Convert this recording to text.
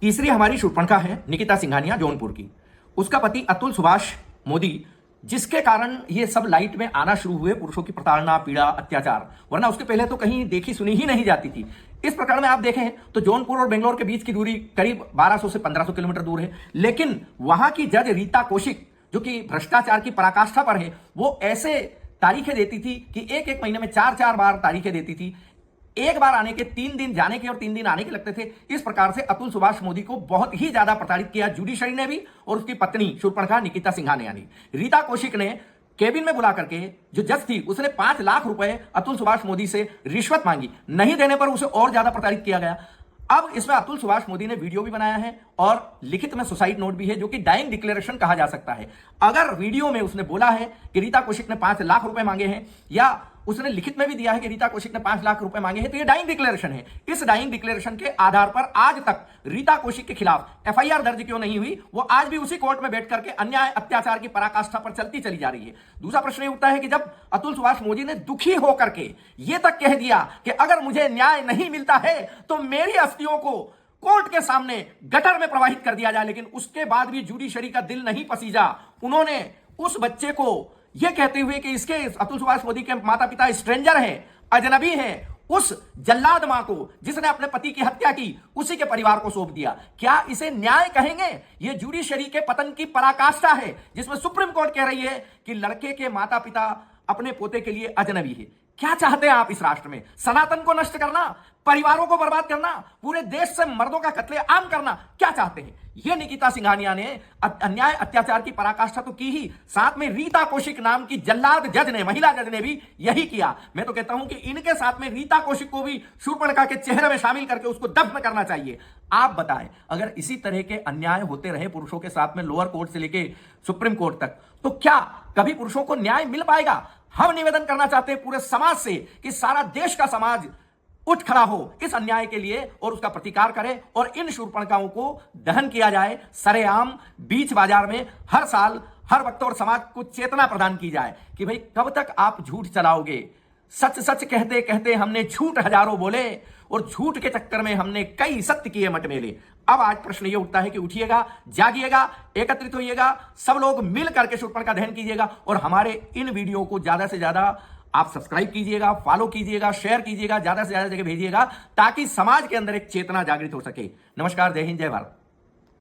तीसरी हमारी शूर्पणखा है निकिता सिंघानिया जौनपुर की। उसका पति अतुल सुभाष मोदी, जिसके कारण ये सब लाइट में आना शुरू हुए, पुरुषों की प्रताड़ना, पीड़ा, अत्याचार, वरना उसके पहले तो कहीं देखी सुनी ही नहीं जाती थी। इस प्रकरण में आप देखें तो जौनपुर और बेंगलोर के बीच की दूरी करीब 1200 से 1500 किलोमीटर दूर है, लेकिन वहां की जज रीता कौशिक, जो कि भ्रष्टाचार की पराकाष्ठा पर है, वो ऐसे तारीखें देती थी कि एक एक महीने में 4-4 बार तारीखें देती थी। एक बार आने के 3 दिन जाने के और 3 दिन आने के लगते थे। इस प्रकार से अतुल सुभाष मोदी को बहुत ही ज्यादा प्रताड़ित किया जुडिशरी ने भी, और उसकी पत्नी शूर्पणखा निकिता सिंघानिया ने। रीता कौशिक ने केबिन में बुला करके, जो जज थी, उसने 5 लाख रुपए अतुल सुभाष मोदी से रिश्वत मांगी। नहीं देने पर उसे और ज्यादा प्रताड़ित किया गया। अब इसमें अतुल सुभाष मोदी ने वीडियो भी बनाया है और लिखित में सुसाइड नोट भी है, जो कि डाइंग डिक्लेरेशन कहा जा सकता है। अगर वीडियो में उसने बोला है कि रीता कौशिक ने 5 लाख रुपए मांगे हैं, या उसने लिखित में भी दिया है कि रीता कौशिक ने 5 लाख रुपए मांगे हैं, तो यह डाइंग डिक्लेरेशन है। इस डाइंग डिक्लेरेशन के आधार पर आज तक रीता कौशिक के खिलाफ एफआईआर दर्ज क्यों नहीं हुई? वो आज भी उसी कोर्ट में बैठ करके अन्याय अत्याचार की पराकाष्ठा पर चलती चली जा रही है। दूसरा प्रश्न यह उठता है कि जब अतुल सुभाष मोदी ने दुखी होकर के यह तक कह दिया कि अगर मुझे न्याय नहीं मिलता है तो मेरी अस्थियों को कोर्ट के सामने गटर में प्रवाहित कर दिया जाए, लेकिन उसके बाद भी जुडिशरी का दिल नहीं पसीजा। उन्होंने उस बच्चे को यह कहते हुए कि इसके अतुल सुभाष मोदी के माता पिता स्ट्रेंजर हैं, अजनबी हैं, उस जल्लाद मां को जिसने अपने पति की हत्या की, उसी के परिवार को सौंप दिया। क्या इसे न्याय कहेंगे? यह जुडिशरी के पतन की पराकाष्ठा है, जिसमें सुप्रीम कोर्ट कह रही है कि लड़के के माता पिता अपने पोते के लिए अजनबी है। क्या चाहते हैं आप इस राष्ट्र में? सनातन को नष्ट करना, परिवारों को बर्बाद करना, पूरे देश से मर्दों का कत्लेआम करना, क्या चाहते हैं? यह निकिता सिंघानिया ने अन्याय अत्याचार की पराकाष्ठा तो की ही, साथ में रीता कौशिक नाम की जल्लाद जज ने, महिला जज ने भी यही किया। मैं तो कहता हूं कि इनके साथ में रीता कौशिक को भी शूर्पणखा के चेहरे में शामिल करके उसको दफन करना चाहिए। आप बताएं, अगर इसी तरह के अन्याय होते रहे पुरुषों के साथ में लोअर कोर्ट से लेके सुप्रीम कोर्ट तक, तो क्या कभी पुरुषों को न्याय मिल पाएगा? हम निवेदन करना चाहते हैं पूरे समाज से कि सारा देश का समाज उठ खड़ा हो इस अन्याय के लिए और उसका प्रतिकार करे, और इन शूर्पणखाओं को दहन किया जाए सरेआम बीच बाजार में, हर साल हर वक्त, और समाज को चेतना प्रदान की जाए कि भाई कब तक आप झूठ चलाओगे? सच सच कहते कहते हमने झूठ हजारों बोले, और झूठ के चक्कर में हमने कई सत्य किए मटमेले। अब आज प्रश्न यह उठता है कि उठिएगा, जागिएगा, एकत्रित होइएगा, सब लोग मिल करके शूर्पणखा दहन कीजिएगा, और हमारे इन वीडियो को ज्यादा से ज्यादा आप सब्सक्राइब कीजिएगा, फॉलो कीजिएगा, शेयर कीजिएगा, ज्यादा से ज्यादा जगह भेजिएगा, ताकि समाज के अंदर एक चेतना जागृत हो सके। नमस्कार, जय हिंद, जय भारत।